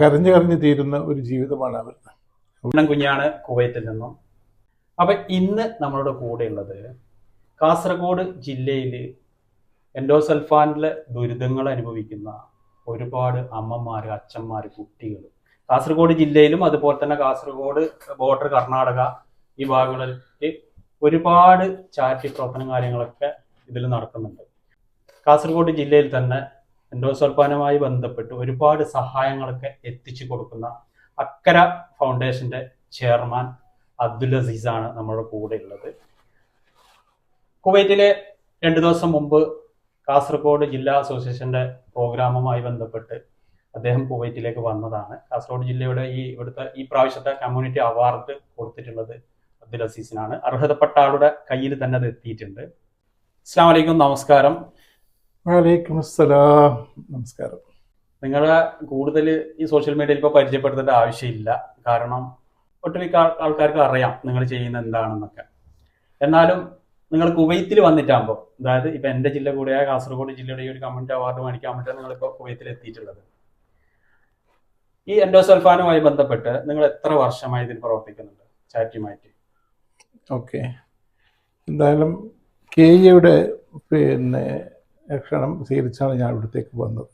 കരഞ്ഞു കരഞ്ഞു തീരുന്ന ഒരു ജീവിതമാണ് അവരുടെ. കുഞ്ഞാണ് കുവൈത്തിൽ നിന്നും. അപ്പൊ ഇന്ന് നമ്മളുടെ കൂടെ ഉള്ളത് കാസർഗോഡ് ജില്ലയിൽ എൻഡോസൾഫാനിലെ ദുരിതങ്ങൾ അനുഭവിക്കുന്ന ഒരുപാട് അമ്മമാര്, അച്ഛന്മാര്, കുട്ടികൾ കാസർഗോഡ് ജില്ലയിലും അതുപോലെ തന്നെ കാസർഗോഡ് ബോർഡർ കർണാടക ഈ ഭാഗങ്ങളിൽ ഒരുപാട് ചാരിറ്റി പ്രവർത്തനം കാര്യങ്ങളൊക്കെ ഇതിൽ നടക്കുന്നുണ്ട്. കാസർഗോഡ് ജില്ലയിൽ തന്നെ എൻഡോസൾഫാനുമായി ബന്ധപ്പെട്ട് ഒരുപാട് സഹായങ്ങളൊക്കെ എത്തിച്ചു കൊടുക്കുന്ന അക്കര ഫൗണ്ടേഷന്റെ ചെയർമാൻ അബ്ദുൽ അസീസാണ് നമ്മുടെ കൂടെ ഉള്ളത്. കുവൈറ്റിലെ 2 ദിവസം മുമ്പ് കാസർഗോഡ് ജില്ലാ അസോസിയേഷന്റെ പ്രോഗ്രാമുമായി ബന്ധപ്പെട്ട് അദ്ദേഹം കുവൈറ്റിലേക്ക് വന്നതാണ്. കാസർഗോഡ് ജില്ലയുടെ ഇവിടുത്തെ ഈ പ്രാവശ്യത്തെ കമ്മ്യൂണിറ്റി അവാർഡ് കൊടുത്തിട്ടുള്ളത് അബ്ദുൽ അസീസിനാണ്. അർഹതപ്പെട്ട ആളുടെ കയ്യിൽ തന്നെ അത് എത്തിയിട്ടുണ്ട്. അസ്സലാമു അലൈക്കും, നമസ്കാരം. വലൈക്കും അസ്സലാം, നമസ്കാരം. നിങ്ങളെ കൂടുതൽ ഈ സോഷ്യൽ മീഡിയയിൽ ഇപ്പോൾ പരിചയപ്പെടുത്തേണ്ട ആവശ്യമില്ല. കാരണം ഒട്ടുമിക്ക ആൾക്കാർക്ക് അറിയാം നിങ്ങൾ ചെയ്യുന്ന എന്താണെന്നൊക്കെ. എന്നാലും നിങ്ങൾ കുവൈത്തിൽ വന്നിട്ടാകുമ്പോൾ, അതായത് ഇപ്പൊ എന്റെ ജില്ല കൂടെയായ കാസർഗോഡ് ജില്ലയുടെ ഈ ഒരു കമ്മ്യൂണിറ്റി അവാർഡ് മേടിക്കാൻ വേണ്ടിയിട്ടാണ് നിങ്ങളിപ്പോൾ കുവൈത്തിൽ എത്തിയിട്ടുള്ളത്. ഈ എൻഡോസൾഫാനുമായി ബന്ധപ്പെട്ട് നിങ്ങൾ എത്ര വർഷമായി ഇതിൽ പ്രവർത്തിക്കുന്നുണ്ട് ചാരിറ്റിയുമായിട്ട്? ഓക്കെ, എന്തായാലും കെയുടെ ക്ഷണം സ്വീകരിച്ചാണ് ഞാൻ ഇവിടത്തേക്ക് വന്നത്.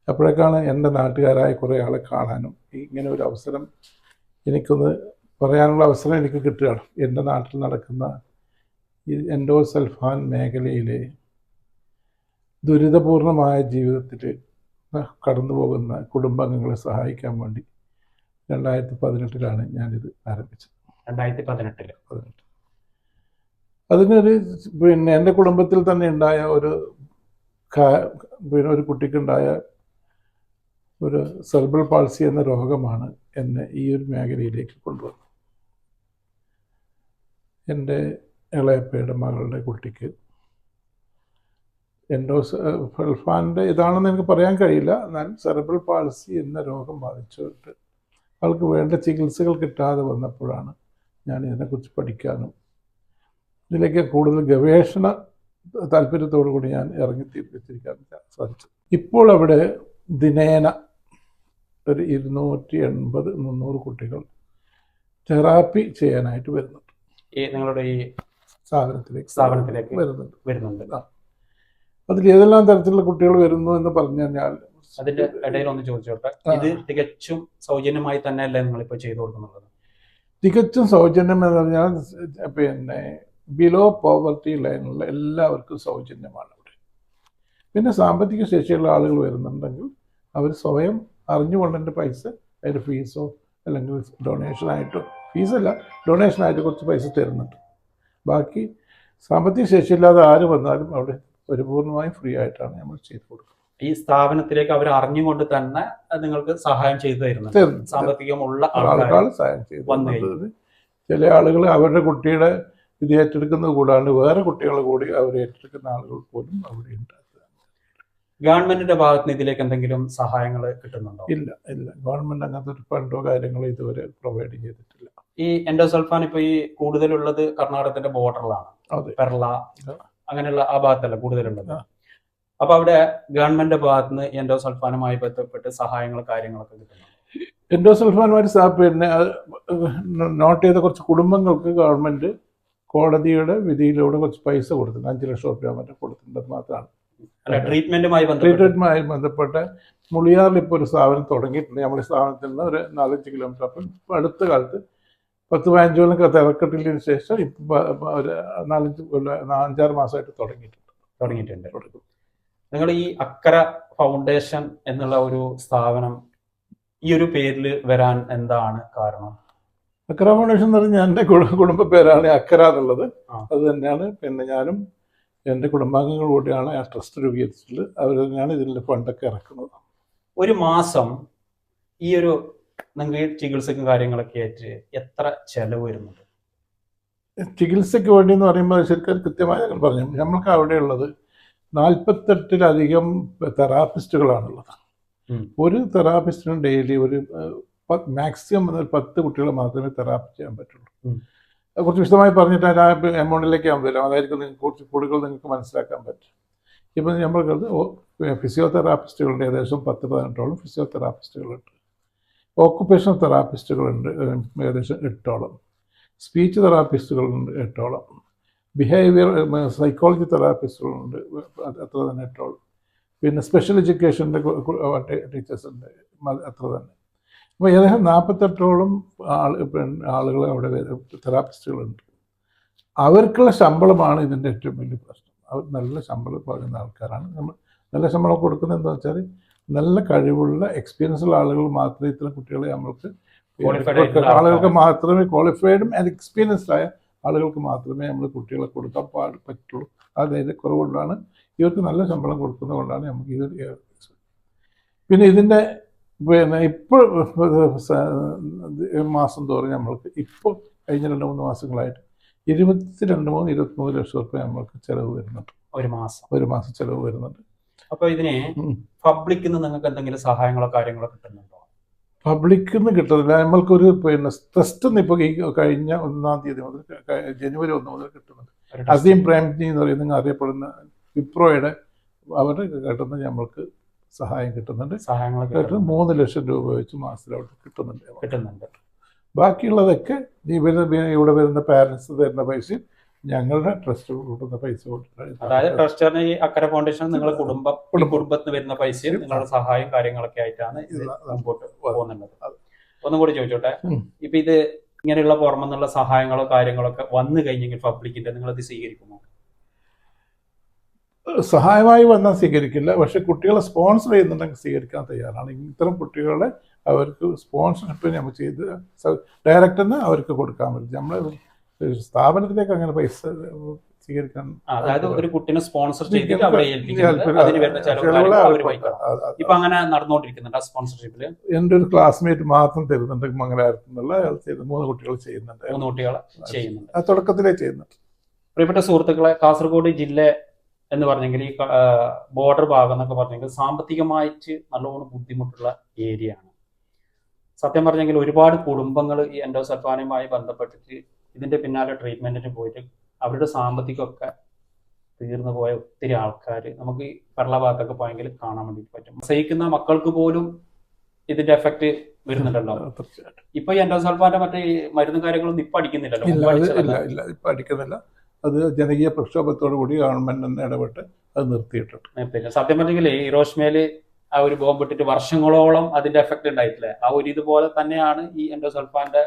അപ്പോഴേക്കാണ് എൻ്റെ നാട്ടുകാരായ കുറേ ആളെ കാണാനും ഇങ്ങനെ ഒരു അവസരം എനിക്കൊന്ന് പറയാനുള്ള അവസരം എനിക്ക് കിട്ടുകയാണ്. എൻ്റെ നാട്ടിൽ നടക്കുന്ന ഈ എൻഡോസൾഫാൻ മേഖലയിലെ ദുരിതപൂർണമായ ജീവിതത്തിൽ കടന്നു പോകുന്ന കുടുംബാംഗങ്ങളെ സഹായിക്കാൻ വേണ്ടി 2018 ഞാനിത് ആരംഭിച്ചത്. 2018 അതിനൊരു എൻ്റെ കുടുംബത്തിൽ തന്നെ ഉണ്ടായ ഒരു കുട്ടിക്കുണ്ടായ ഒരു സെർബൽ പാൾസി എന്ന രോഗമാണ് എന്നെ ഈ ഒരു മേഖലയിലേക്ക് കൊണ്ടുവന്നത്. എൻ്റെ ഇളയപ്പയുടെ മകളുടെ കുട്ടിക്ക് എൻഡോസൾഫാൻ്റെ ഇതാണെന്ന് എനിക്ക് പറയാൻ കഴിയില്ല. എന്നാൽ സെർബൽ പാൾസി എന്ന രോഗം ബാധിച്ചിട്ട് ആൾക്ക് വേണ്ട ചികിത്സകൾ കിട്ടാതെ വന്നപ്പോഴാണ് ഞാൻ ഇതിനെക്കുറിച്ച് പഠിക്കാനും ഇതിലേക്ക് കൂടുതൽ ഗവേഷണ താല്പര്യത്തോടു കൂടി ഞാൻ ഇറങ്ങിത്തിരിക്കാൻ സാധിച്ചു. ഇപ്പോൾ അവിടെ ദിനേന ഒരു 280-300 കുട്ടികൾ തെറാപ്പി ചെയ്യാനായിട്ട് വരുന്നുണ്ട്. നിങ്ങളുടെ ഈ സ്ഥാപനത്തിലേക്ക് വരുന്നുണ്ട്. അതിൽ ഏതെല്ലാം തരത്തിലുള്ള കുട്ടികൾ വരുന്നു എന്ന് പറഞ്ഞു കഴിഞ്ഞാൽ, അതിന്റെ ഇടയിൽ ഒന്ന് ചോദിച്ചോട്ടെ, ഇത് തികച്ചും സൗജന്യമായി തന്നെയല്ലേ നിങ്ങളിപ്പോൾ ചെയ്തു കൊടുക്കുന്നുള്ളത്? തികച്ചും സൗജന്യം എന്ന് പറഞ്ഞാൽ ബിലോ പോവർട്ടി ലൈനുള്ള എല്ലാവർക്കും സൗജന്യമാണ് അവിടെ. പിന്നെ സാമ്പത്തിക ശേഷിയുള്ള ആളുകൾ വരുന്നുണ്ടെങ്കിൽ അവർ സ്വയം അറിഞ്ഞുകൊണ്ടെൻ്റെ പൈസ, അതിൻ്റെ ഫീസോ അല്ലെങ്കിൽ ഡൊണേഷനായിട്ടോ, ഫീസല്ല ഡൊണേഷനായിട്ട് കുറച്ച് പൈസ തരുന്നുണ്ട്. ബാക്കി സാമ്പത്തിക ശേഷിയില്ലാതെ ആര് വന്നാലും അവിടെ പരിപൂർണമായും ഫ്രീ ആയിട്ടാണ് നമ്മൾ ചെയ്തു കൊടുക്കുന്നത്. ഈ സ്ഥാപനത്തിലേക്ക് അവർ അറിഞ്ഞുകൊണ്ട് തന്നെ നിങ്ങൾക്ക് സഹായം ചെയ്തു തരുന്നുണ്ട്. സാമ്പത്തികമുള്ള ആളുകൾ സഹായം ചെയ്തു. ചില ആളുകൾ അവരുടെ കുട്ടിയുടെ ഇത് ഏറ്റെടുക്കുന്നത് കൂടാണ്ട് വേറെ കുട്ടികളെ കൂടി അവർ ഏറ്റെടുക്കുന്ന ആളുകൾ പോലും അവിടെ ഉണ്ട്. ഗവൺമെന്റിന്റെ ഭാഗത്ത് നിന്ന് ഇതിലേക്ക് എന്തെങ്കിലും സഹായങ്ങൾ കിട്ടുന്നുണ്ടോ? ഇല്ല, ഗവൺമെന്റ് അങ്ങനത്തെ ഒരു ഫണ്ടോ കാര്യങ്ങളോ ഇതുവരെ പ്രൊവൈഡ് ചെയ്തിട്ടില്ല. ഈ എൻഡോസൾഫാൻ ഇപ്പൊ ഈ കൂടുതലുള്ളത് കർണാടകത്തിന്റെ ബോർഡറിലാണ്, പെർള അങ്ങനെയുള്ള ആ ഭാഗത്തല്ല കൂടുതലുള്ളത്. അപ്പൊ അവിടെ ഗവൺമെന്റിന്റെ ഭാഗത്ത് നിന്ന് എൻഡോസൾഫാനുമായി ബന്ധപ്പെട്ട് സഹായങ്ങൾ കാര്യങ്ങളൊക്കെ കിട്ടുന്നു. എൻഡോസൾഫാനുമായി പിന്നെ നോട്ട് ചെയ്ത കുറച്ച് കുടുംബങ്ങൾക്ക് ഗവൺമെന്റ് കോടതിയുടെ വിധിയിലൂടെ കുറച്ച് പൈസ കൊടുത്തിട്ടുണ്ട്. 5 ലക്ഷം രൂപ മറ്റും കൊടുത്തിട്ടുണ്ട്. അത് മാത്രമാണ്. ട്രീറ്റ്മെന്റുമായി ബന്ധപ്പെട്ട മുളിയാറിൽ ഇപ്പോൾ ഒരു സ്ഥാപനം തുടങ്ങിയിട്ടുണ്ട്. നമ്മുടെ സ്ഥാപനത്തിൽ നിന്ന് ഒരു 4-5 കിലോമീറ്റർ. അപ്പം അടുത്ത കാലത്ത് 10-15 കൊല്ലം തിരക്കട്ടിലിന് ശേഷം ഇപ്പം ഒരു 4-5 മാസമായിട്ട് തുടങ്ങിയിട്ടുണ്ട്. നിങ്ങൾ ഈ അക്കര ഫൗണ്ടേഷൻ എന്നുള്ള ഒരു സ്ഥാപനം ഈ ഒരു പേരിൽ വരാൻ എന്താണ് കാരണം? അക്കര ഫൗണ്ടേഷൻ എന്ന് പറഞ്ഞാൽ എൻ്റെ കുടുംബ പേരാണ് അക്കര എന്നുള്ളത്. അത് തന്നെയാണ്. പിന്നെ ഞാനും എൻ്റെ കുടുംബാംഗങ്ങൾ കൂടിയാണ് ആ ട്രസ്റ്റ് രൂപീകരിച്ചിട്ടുള്ളത്. അവർ തന്നെയാണ് ഇതിൻ്റെ ഫണ്ടൊക്കെ ഇറക്കുന്നത്. ഒരു മാസം ഈ ഒരു നിങ്ങൾക്ക് ചികിത്സക്കും കാര്യങ്ങളൊക്കെ ആയിട്ട് എത്ര ചെലവ് വരുന്നുണ്ട്? ചികിത്സയ്ക്ക് വേണ്ടി എന്ന് പറയുമ്പോൾ ശരിക്കും കൃത്യമായി പറഞ്ഞു. നമ്മൾക്ക് അവിടെയുള്ളത് 48-ലധികം തെറാപ്പിസ്റ്റുകളാണുള്ളത്. ഒരു തെറാപ്പിസ്റ്റിനും ഡെയിലി ഒരു മാക്സിമം 10 കുട്ടികളെ മാത്രമേ തെറാപ്പി ചെയ്യാൻ പറ്റുള്ളൂ. കുറച്ച് വിശദമായി പറഞ്ഞിട്ട് ആ എമൗണ്ടിലേക്ക് ഞാൻ വരാം. അതായിരിക്കും നിങ്ങൾക്ക് കുറച്ച് കൂടുതൽ നിങ്ങൾക്ക് മനസ്സിലാക്കാൻ പറ്റും. ഇപ്പം നമ്മൾക്കത് ഫിസിയോതെറാപ്പിസ്റ്റുകളുടെ ഏകദേശം 10-18ഓളം ഫിസിയോതെറാപ്പിസ്റ്റുകളുണ്ട്. ഓക്കുപേഷണൽ തെറാപ്പിസ്റ്റുകളുണ്ട് ഏകദേശം 8ഓളം. സ്പീച്ച് തെറാപ്പിസ്റ്റുകളുണ്ട് 8ഓളം. ബിഹേവിയർ സൈക്കോളജി തെറാപ്പിസ്റ്റുകളുണ്ട് അത്ര തന്നെ 8ഓളം. പിന്നെ സ്പെഷ്യൽ എഡ്യൂക്കേഷൻ്റെ ടീച്ചേഴ്സ് ഉണ്ട് അത്ര തന്നെ. അപ്പോൾ ഏകദേശം 48ഓളം ആളുകൾ അവിടെ തെറാപ്പിസ്റ്റുകളുണ്ട്. അവർക്കുള്ള ശമ്പളമാണ് ഇതിൻ്റെ ഏറ്റവും വലിയ പ്രശ്നം. അവർ നല്ല ശമ്പളം പറയുന്ന ആൾക്കാരാണ്. നമ്മൾ നല്ല ശമ്പളം കൊടുക്കുന്നത് എന്താ വെച്ചാൽ നല്ല കഴിവുള്ള എക്സ്പീരിയൻസുള്ള ആളുകൾ മാത്രമേ ഇത്തരം കുട്ടികളെ നമ്മൾക്ക് ആളുകൾക്ക് മാത്രമേ ക്വാളിഫൈഡും ആൻഡ് എക്സ്പീരിയൻസ്ഡ് ആയ ആളുകൾക്ക് മാത്രമേ നമ്മൾ കുട്ടികളെ കൊടുക്കാൻ പറ്റുള്ളൂ. ആ ധൈര്യക്കുറവുകൊണ്ടാണ് ഇവർക്ക് നല്ല ശമ്പളം കൊടുക്കുന്നതുകൊണ്ടാണ് നമുക്ക് ഇത്. പിന്നെ ഇതിൻ്റെ ഇപ്പോൾ മാസം തോറും നമ്മൾക്ക് ഇപ്പോൾ കഴിഞ്ഞ 2-3 മാസങ്ങളായിട്ട് 23 ലക്ഷം റുപ്യ നമ്മൾക്ക് ചിലവ് വരുന്നുണ്ട്. ഒരു മാസം ചിലവ് വരുന്നുണ്ട്. അപ്പോൾ ഇതിനെ പബ്ലിക്കിൽ നിന്ന് നിങ്ങൾക്ക് എന്തെങ്കിലും സഹായങ്ങളോ കാര്യങ്ങളോ കിട്ടുന്നുണ്ടോ? പബ്ലിക്കിൽ നിന്ന് കിട്ടുന്നില്ല. നമ്മൾക്കൊരു ട്രസ്റ്റ് നിന്ന് ഇപ്പോൾ ഈ കഴിഞ്ഞ 1-ാം തീയതി മുതൽ ജനുവരി 1 മുതൽ കിട്ടുന്നുണ്ട്. അസീം പ്രേംജി എന്ന് പറയുന്ന അറിയപ്പെടുന്ന വിപ്രോയുടെ അവർ കിട്ടുന്ന നമ്മൾക്ക് സഹായം കിട്ടുന്നുണ്ട്. 3 ലക്ഷം രൂപ വെച്ച് മാസത്തിൽ അവിടെ കിട്ടുന്നുണ്ട്. ബാക്കിയുള്ളതൊക്കെ ഇവിടെ വരുന്ന പാരൻസ് തരുന്ന പൈസയും ഞങ്ങളുടെ ട്രസ്റ്റ് കൊടുക്കുന്ന പൈസ കൊടുത്തിട്ട്, അതായത് ട്രസ്റ്റ് ഈ അക്കരെ ഫൗണ്ടേഷൻ നിങ്ങളുടെ കുടുംബത്തിന് വരുന്ന പൈസയും നിങ്ങളുടെ സഹായം കാര്യങ്ങളൊക്കെ ആയിട്ടാണ് ഇത് മുമ്പോട്ട് പോകുന്നുള്ളത്. ഒന്നും കൂടി ചോദിച്ചോട്ടെ, ഇപ്പൊ ഇത് ഇങ്ങനെയുള്ള പുറമെന്നുള്ള സഹായങ്ങളോ കാര്യങ്ങളോ ഒക്കെ വന്നു കഴിഞ്ഞെങ്കിൽ പബ്ലിക്കിന്റെ നിങ്ങളത് സ്വീകരിക്കുമോ? സഹായമായി വന്നാൽ സ്വീകരിക്കില്ല. പക്ഷെ കുട്ടികളെ സ്പോൺസർ ചെയ്യുന്നുണ്ടെങ്കിൽ സ്വീകരിക്കാൻ തയ്യാറാണ്. ഇത്തരം കുട്ടികളെ അവർക്ക് സ്പോൺസർഷിപ്പ് നമ്മൾ ചെയ്ത് ഡയറക്ടറിന് അവർക്ക് കൊടുക്കാൻ പറ്റും. നമ്മൾ സ്ഥാപനത്തിലേക്ക് അങ്ങനെ പൈസ സ്വീകരിക്കാൻ, അതായത് ഒരു കുട്ടിനെ സ്പോൺസർ ചെയ്തിട്ട് അവരെ ഇപ്പൊ അങ്ങനെ നടന്നുകൊണ്ടിരിക്കുന്നുണ്ട്. സ്പോൺസർഷിപ്പില് എൻ്റെ ഒരു ക്ലാസ്മേറ്റ് മാത്രം തരുന്നുണ്ട് മംഗലാപുരത്തുനിന്നുള്ള 3 കുട്ടികൾ ചെയ്യുന്നുണ്ട്. 3 കുട്ടികളെ ചെയ്യുന്നുണ്ട്. ആ തുടക്കത്തിലേ ചെയ്യുന്നുണ്ട്. പ്രിയപ്പെട്ട സുഹൃത്തുക്കളെ, കാസർഗോഡ് ജില്ല എന്ന് പറഞ്ഞെങ്കിൽ ഈ ബോർഡർ ഭാഗം എന്നൊക്കെ പറഞ്ഞെങ്കിൽ സാമ്പത്തികമായിട്ട് നല്ലോണം ബുദ്ധിമുട്ടുള്ള ഏരിയ ആണ്. സത്യം പറഞ്ഞെങ്കിൽ ഒരുപാട് കുടുംബങ്ങൾ ഈ എൻഡോസൾഫാനുമായി ബന്ധപ്പെട്ടിട്ട് ഇതിന്റെ പിന്നാലെ ട്രീറ്റ്മെന്റിന് പോയിട്ട് അവരുടെ സാമ്പത്തികമൊക്കെ തീർന്നു പോയ ഒത്തിരി ആൾക്കാർ നമുക്ക് ഈ കേരള ഭാഗത്തൊക്കെ പോയെങ്കിൽ കാണാൻ വേണ്ടിയിട്ട് പറ്റും. സഹിക്കുന്ന മക്കൾക്ക് പോലും ഇതിന്റെ എഫക്ട് വരുന്നുണ്ടല്ലോ. ഇപ്പൊ ഈ എൻഡോസൾഫാന്റെ മറ്റേ മരുന്നും കാര്യങ്ങളൊന്നും ഇപ്പൊ അടിക്കുന്നില്ലല്ലോ. ഇപ്പൊ അടിക്കുന്നില്ല. അത് ജനകീയ പ്രക്ഷോഭത്തോടു കൂടി ഗവൺമെന്റ് തന്നെ ഇടപെട്ട് അത് നിർത്തിയിട്ടുണ്ട്. സത്യം പറഞ്ഞെങ്കിൽ ഈ ഹിരോഷിമയില് ആ ഒരു ബോംബ് ഇട്ടിട്ട് വർഷങ്ങളോളം അതിന്റെ എഫക്ട് ഉണ്ടായിട്ടില്ല. ആ ഒരു ഇതുപോലെ തന്നെയാണ് ഈ എൻഡോസൾഫാന്റെ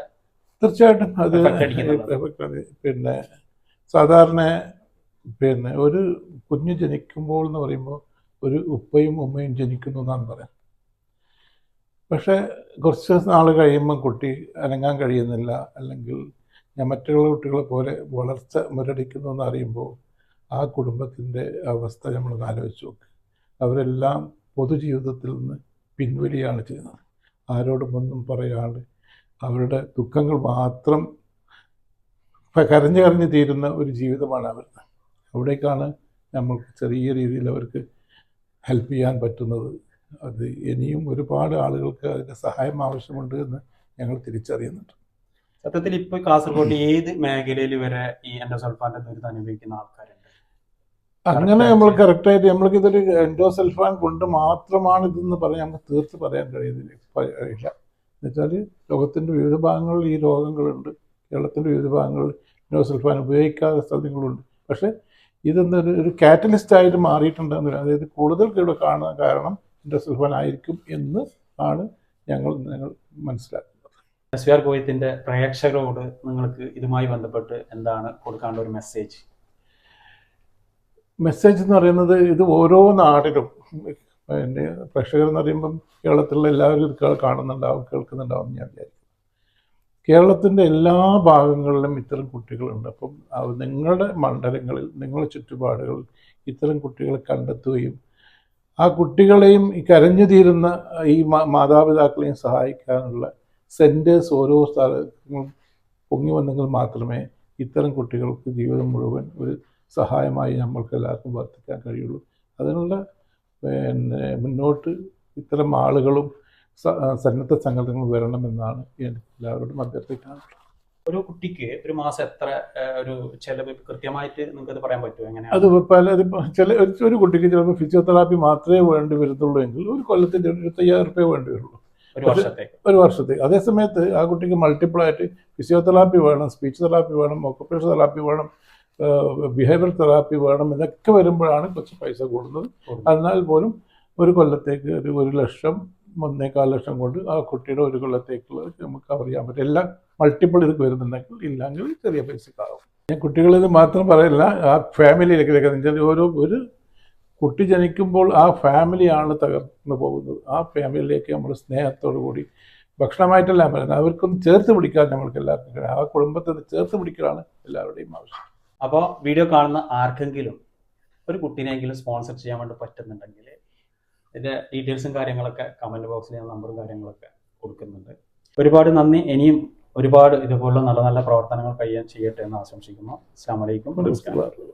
തീർച്ചയായിട്ടും അത് പിന്നെ സാധാരണ ഒരു കുഞ്ഞ് ജനിക്കുമ്പോൾ എന്ന് പറയുമ്പോൾ ഒരു ഉപ്പയും ഉമ്മയും ജനിക്കുന്നു എന്നാണ് പറയാം. പക്ഷെ കുറച്ച് നാൾ കഴിയുമ്പോൾ കുട്ടി അനങ്ങാൻ കഴിയുന്നില്ല, അല്ലെങ്കിൽ മറ്റുള്ള കുട്ടികളെ പോലെ വളർച്ച മുരടിക്കുന്നു എന്നറിയുമ്പോൾ ആ കുടുംബത്തിൻ്റെ അവസ്ഥ നമ്മൾ ആലോചിച്ച് നോക്ക്. അവരെല്ലാം പൊതുജീവിതത്തിൽ നിന്ന് പിൻവലിയാണ് ചെയ്യുന്നത്. ആരോടും ഒന്നും പറയാണ്ട് അവരുടെ ദുഃഖങ്ങൾ മാത്രം കരഞ്ഞു തീരുന്ന ഒരു ജീവിതമാണ് അവർ. അവിടേക്കാണ് നമ്മൾക്ക് ചെറിയ രീതിയിൽ അവർക്ക് ഹെൽപ്പ് ചെയ്യാൻ പറ്റുന്നത്. അത് ഇനിയും ഒരുപാട് ആളുകൾക്ക് അതിൻ്റെ സഹായം ആവശ്യമുണ്ട് എന്ന് ഞങ്ങൾ തിരിച്ചറിയുന്നുണ്ട്. സത്യത്തിൽ ഇപ്പൊ കാസർഗോഡ് ഏത് മേഖലയിൽ വരെ ഈ എൻഡോസൾഫാന്റെ ദുരിതം അനുഭവിക്കുന്ന ആൾക്കാരുണ്ട്? അങ്ങനെ നമ്മൾ കറക്റ്റായിട്ട് നമ്മൾക്ക് ഇതൊരു എൻഡോസൾഫാൻ കൊണ്ട് മാത്രമാണ് ഇതെന്ന് പറഞ്ഞാൽ നമുക്ക് തീർത്ത് പറയാൻ കഴിയില്ല. എന്നുവെച്ചാൽ ലോകത്തിൻ്റെ വിവിധ ഭാഗങ്ങളിൽ ഈ രോഗങ്ങളുണ്ട്. കേരളത്തിൻ്റെ വിവിധ ഭാഗങ്ങളിൽ എൻഡോസൾഫാൻ ഉപയോഗിക്കാത്ത സ്ഥലങ്ങളുണ്ട്. പക്ഷേ ഇതൊന്നൊരു കാറ്റലിസ്റ്റായിട്ട് മാറിയിട്ടുണ്ടെന്ന്, അതായത് കൂടുതൽ ഇവിടെ കാണാൻ കാരണം എൻഡോസൾഫാൻ ആയിരിക്കും എന്ന് ആണ് ഞങ്ങൾ മനസ്സിലാക്കുന്നത്. എസ്വിആർ കോയത്തിന്റെ പ്രേക്ഷകരോട് നിങ്ങൾക്ക് ഇതുമായി ബന്ധപ്പെട്ട് എന്താണ് കൊടുക്കാനുള്ള ഒരു മെസ്സേജ് എന്ന് പറയുന്നത്, ഇത് ഓരോ നാടിലും പിന്നെ പ്രേക്ഷകർ എന്ന് പറയുമ്പം കേരളത്തിലുള്ള എല്ലാവരും ഇത് കാണുന്നുണ്ടാവും, കേൾക്കുന്നുണ്ടാവും ഞാൻ വിചാരിക്കും. കേരളത്തിൻ്റെ എല്ലാ ഭാഗങ്ങളിലും ഇത്തരം കുട്ടികളുണ്ട്. അപ്പം നിങ്ങളുടെ മണ്ഡലങ്ങളിൽ, നിങ്ങളുടെ ചുറ്റുപാടുകളിൽ ഇത്തരം കുട്ടികളെ കണ്ടെത്തുകയും ആ കുട്ടികളെയും ഈ കരഞ്ഞു തീരുന്ന ഈ മാതാപിതാക്കളെയും സഹായിക്കാനുള്ള സെൻറ്റേഴ്സ് ഓരോ സ്ഥലങ്ങളും പൊങ്ങി വന്നെങ്കിൽ മാത്രമേ ഇത്തരം കുട്ടികൾക്ക് ജീവിതം മുഴുവൻ ഒരു സഹായമായി നമ്മൾക്ക് എല്ലാവർക്കും വർത്തിക്കാൻ കഴിയുള്ളൂ. അതിനുള്ള മുന്നോട്ട് ഇത്തരം ആളുകളും സന്നദ്ധ സംഘടനകളും വരണമെന്നാണ് എനിക്ക് എല്ലാവരോടും അഭ്യർത്ഥിക്കാനുള്ളത്. ഒരു കുട്ടിക്ക് ഒരു മാസം എത്ര ഒരു ചെലവ് കൃത്യമായിട്ട് നിങ്ങൾക്ക് അത് പറയാൻ പറ്റുമോ? എങ്ങനെയാണ് അത് ഒരു കുട്ടിക്ക് ചിലപ്പോൾ ഫിസിയോതെറാപ്പി മാത്രമേ വേണ്ടി വരത്തുള്ളൂ എങ്കിൽ ഒരു കൊല്ലത്തിന് 25,000 രൂപ വേണ്ടി വരുള്ളൂ ഒരു വർഷത്തേക്ക്? ഒരു വർഷത്തേക്ക്. അതേസമയത്ത് ആ കുട്ടിക്ക് മൾട്ടിപ്പിൾ ആയിട്ട് ഫിസിയോതെറാപ്പി വേണം, സ്പീച്ച് തെറാപ്പി വേണം, ഒക്കുപേഷൻ തെറാപ്പി വേണം, ബിഹേവിയർ തെറാപ്പി വേണം, ഇതൊക്കെ വരുമ്പോഴാണ് കുറച്ച് പൈസ കൂടുന്നത്. എന്നാൽ പോലും ഒരു കൊല്ലത്തേക്ക് ഒരു 1 ലക്ഷം 1.25 ലക്ഷം കൊണ്ട് ആ കുട്ടിയുടെ ഒരു കൊല്ലത്തേക്കുള്ളത് നമുക്ക് കവർ ചെയ്യാൻ പറ്റും. എല്ലാം മൾട്ടിപ്പിൾ ഇത് വരുന്നുണ്ടെങ്കിൽ, ഇല്ലെങ്കിൽ ചെറിയ പൈസക്കാവും. ഞാൻ കുട്ടികളിത് മാത്രം പറയില്ല, ആ ഫാമിലിയിലേക്ക് ഒരു കുട്ടി ജനിക്കുമ്പോൾ ആ ഫാമിലിയാണ് തകർന്നു പോകുന്നത്. ആ ഫാമിലിയിലേക്ക് നമ്മൾ സ്നേഹത്തോടു കൂടി ഭക്ഷണമായിട്ടല്ല പറയുന്നത്, അവർക്കൊന്ന് ചേർത്ത് പിടിക്കാൻ നമ്മൾക്ക് എല്ലാവർക്കും കഴിയും. ആ കുടുംബത്തെ ചേർത്ത് പിടിക്കലാണ് എല്ലാവരുടെയും ആവശ്യം. അപ്പോൾ വീഡിയോ കാണുന്ന ആർക്കെങ്കിലും ഒരു കുട്ടീനെങ്കിലും സ്പോൺസർ ചെയ്യാൻ വേണ്ടി പറ്റുന്നുണ്ടെങ്കിൽ ഇതിൻ്റെ ഡീറ്റെയിൽസും കാര്യങ്ങളൊക്കെ കമൻറ്റ് ബോക്സിൽ നമ്പറും കാര്യങ്ങളൊക്കെ കൊടുക്കുന്നുണ്ട്. ഒരുപാട് നന്ദി. ഇനിയും ഒരുപാട് ഇതുപോലുള്ള നല്ല നല്ല പ്രവർത്തനങ്ങൾ ചെയ്യട്ടെ എന്ന് ആശംസിക്കുന്നു. അസ്സലാമു അലൈക്കും. നമസ്കാരം.